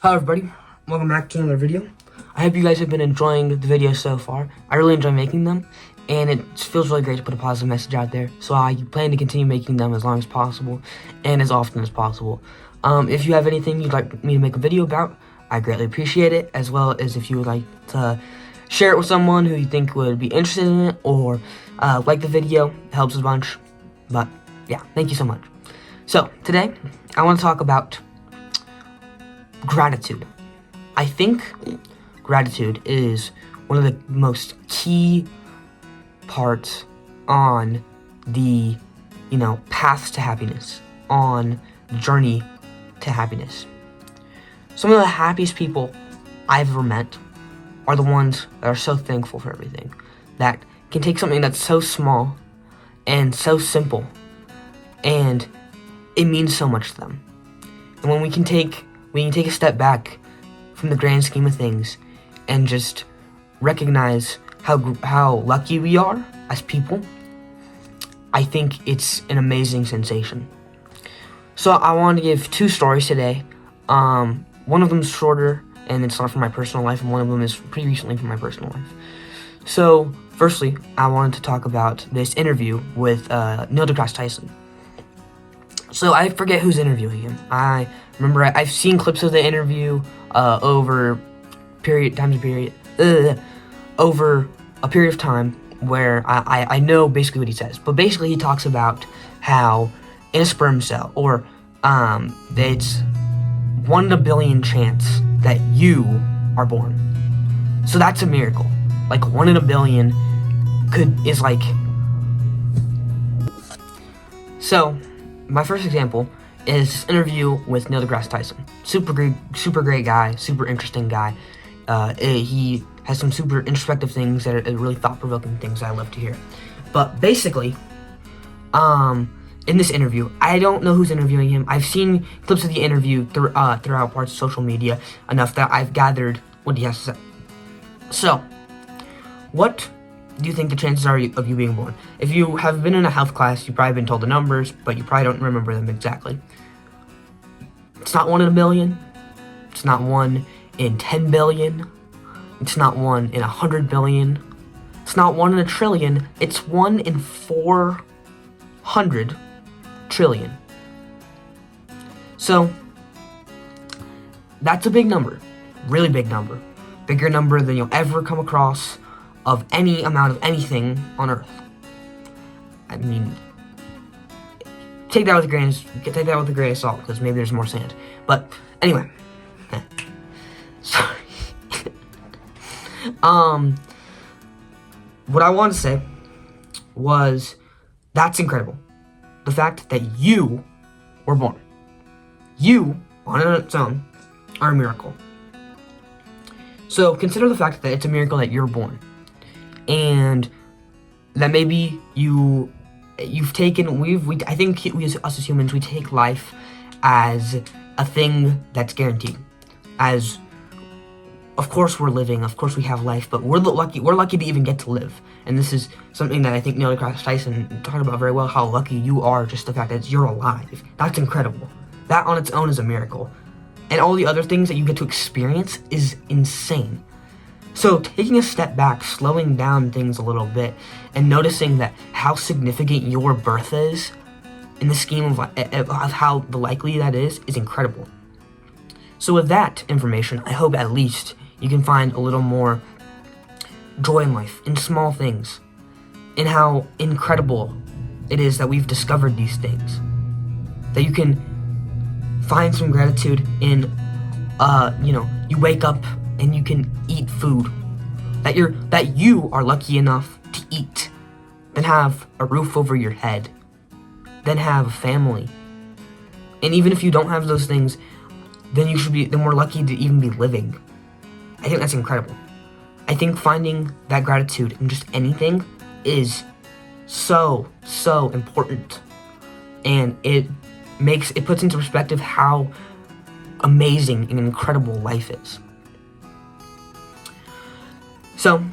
Hello everybody, welcome back to another video. I hope you guys have been enjoying the videos so far. I really enjoy making them, and it feels really great to put a positive message out there. So I plan to continue making them as long as possible, and as often as possible. If you have anything you'd like me to make a video about, I greatly appreciate it, as well as if you would like to share it with someone who you think would be interested in it, or like the video, it helps a bunch. But yeah, thank you so much. So today, I want to talk about gratitude. I think gratitude is one of the most key parts on the, path to happiness, on the journey to happiness. Some of the happiest people I've ever met are the ones that are so thankful for everything, that can take something that's so small and so simple, and it means so much to them. And when we can take a step back from the grand scheme of things and just recognize how lucky we are as people, I think it's an amazing sensation. So I want to give two stories today. One of them is shorter, and it's not from my personal life, and one of them is pretty recently from my personal life. So, firstly, I wanted to talk about this interview with Neil deGrasse Tyson. So I forget who's interviewing him. I remember I've seen clips of the interview over a period of time where I know basically what he says. But basically he talks about how in a sperm cell, or it's 1 in a billion chance that you are born. So that's a miracle. Like 1 in a billion is like. So my first example is this interview with Neil deGrasse Tyson. Super great guy, super interesting guy. He has some super introspective things that are really thought-provoking things that I love to hear. But basically, in this interview, I don't know who's interviewing him. I've seen clips of the interview throughout parts of social media enough that I've gathered what he has to say. So, what do you think the chances are of you being born? If you have been in a health class, you've probably been told the numbers, but you probably don't remember them exactly. It's not 1 in a million. It's not 1 in 10 billion. It's not 1 in 100 billion. It's not 1 in a trillion. It's 1 in 400 trillion. So, that's a big number. Really big number. Bigger number than you'll ever come across of any amount of anything on Earth. I mean, take that with a grain of salt, because maybe there's more sand. But anyway, sorry. What I wanted to say was that's incredible. The fact that you were born, you on its own are a miracle. So consider the fact that it's a miracle that you're born. And that maybe you've taken, I think us as humans, we take life as a thing that's guaranteed. As, of course we're living, of course we have life, but we're lucky to even get to live. And this is something that I think Neil deGrasse Tyson talked about very well, how lucky you are, just the fact that you're alive. That's incredible. That on its own is a miracle. And all the other things that you get to experience is insane. So taking a step back, slowing down things a little bit, and noticing that how significant your birth is in the scheme of how likely that is incredible. So with that information, I hope at least you can find a little more joy in life, in small things, in how incredible it is that we've discovered these things. That you can find some gratitude in, you wake up and you can eat food, that you are lucky enough to eat, then have a roof over your head, then have a family. And even if you don't have those things, then we're lucky to even be living. I think that's incredible. I think finding that gratitude in just anything is so important, and it puts into perspective how amazing and incredible life is. So,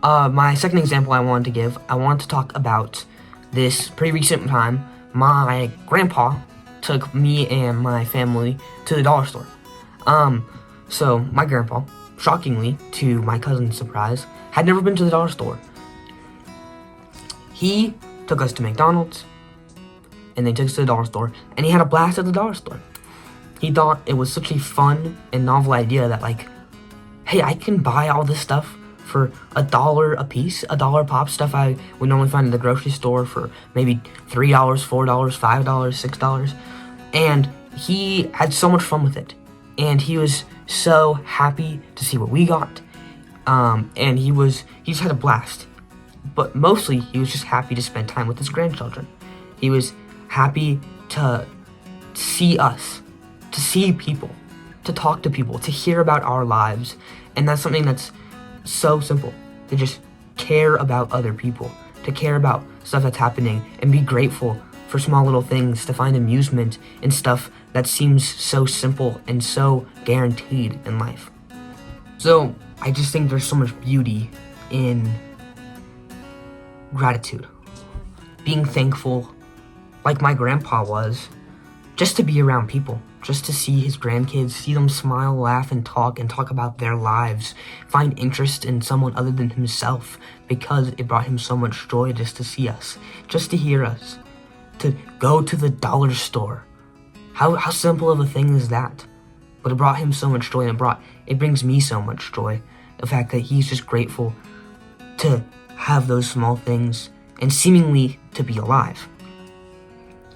my second example I wanted to talk about this pretty recent time. My grandpa took me and my family to the dollar store. So my grandpa, shockingly, to my cousin's surprise, had never been to the dollar store. He took us to McDonald's, and they took us to the dollar store, and he had a blast at the dollar store. He thought it was such a fun and novel idea that, like, hey, I can buy all this stuff for $1 a piece, $1 pop, stuff I would normally find in the grocery store for maybe $3, $4, $5, $6. And he had so much fun with it. And he was so happy to see what we got. And he just had a blast. But mostly, he was just happy to spend time with his grandchildren. He was happy to see us, to see people, to talk to people, to hear about our lives. And that's something that's so simple, to just care about other people, to care about stuff that's happening and be grateful for small little things, to find amusement in stuff that seems so simple and so guaranteed in life. So I just think there's so much beauty in gratitude, being thankful, like my grandpa was, just to be around people, just to see his grandkids, see them smile, laugh, and talk about their lives, find interest in someone other than himself, because it brought him so much joy just to see us, just to hear us, to go to the dollar store. How simple of a thing is that? But it brought him so much joy, and it brings me so much joy, the fact that he's just grateful to have those small things and seemingly to be alive.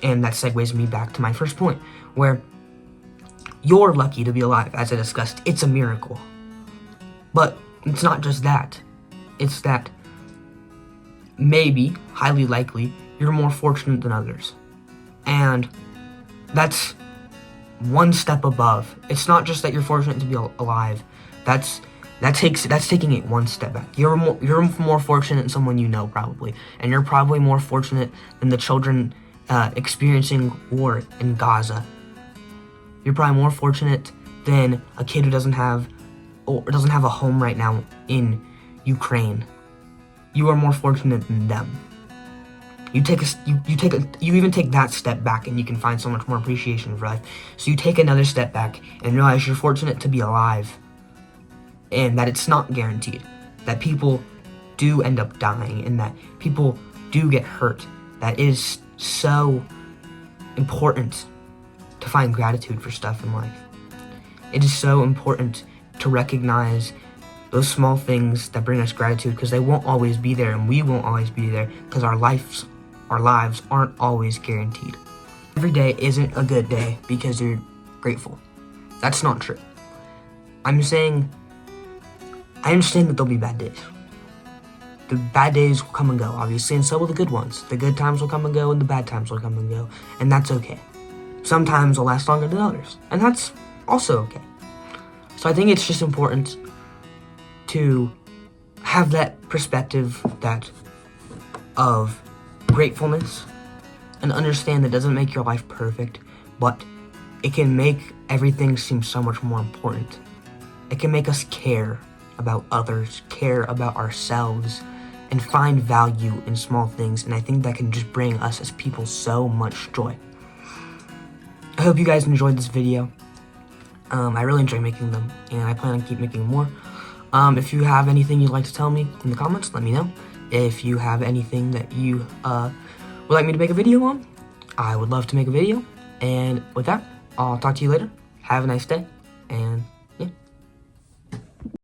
And that segues me back to my first point, where you're lucky to be alive. As I discussed, it's a miracle. But it's not just that. It's that maybe, highly likely, you're more fortunate than others. And that's one step above. It's not just that you're fortunate to be alive. That's taking it one step back. You're more fortunate than someone you know, probably. And you're probably more fortunate than the children experiencing war in Gaza. You're probably more fortunate than a kid who doesn't have a home right now in Ukraine. You are more fortunate than them. You even take that step back, and you can find so much more appreciation for life. So you take another step back and realize you're fortunate to be alive, and that it's not guaranteed, that people do end up dying, and that people do get hurt. That is so important to find gratitude for stuff in life. It is so important to recognize those small things that bring us gratitude, because they won't always be there, and we won't always be there, because our lives aren't always guaranteed. Every day isn't a good day because you're grateful. That's not true. I'm saying, I understand that there'll be bad days. The bad days will come and go, obviously, and so will the good ones. The good times will come and go, and the bad times will come and go, and that's okay. Sometimes will last longer than others, and that's also okay. So I think it's just important to have that perspective of gratefulness, and understand that doesn't make your life perfect, but it can make everything seem so much more important. It can make us care about others, care about ourselves, and find value in small things, and I think that can just bring us as people so much joy. I hope you guys enjoyed this video. I really enjoy making them, and I plan on keep making more. If you have anything you'd like to tell me in the comments, let me know. If you have anything that you would like me to make a video on, I would love to make a video. And with that, I'll talk to you later. Have a nice day, and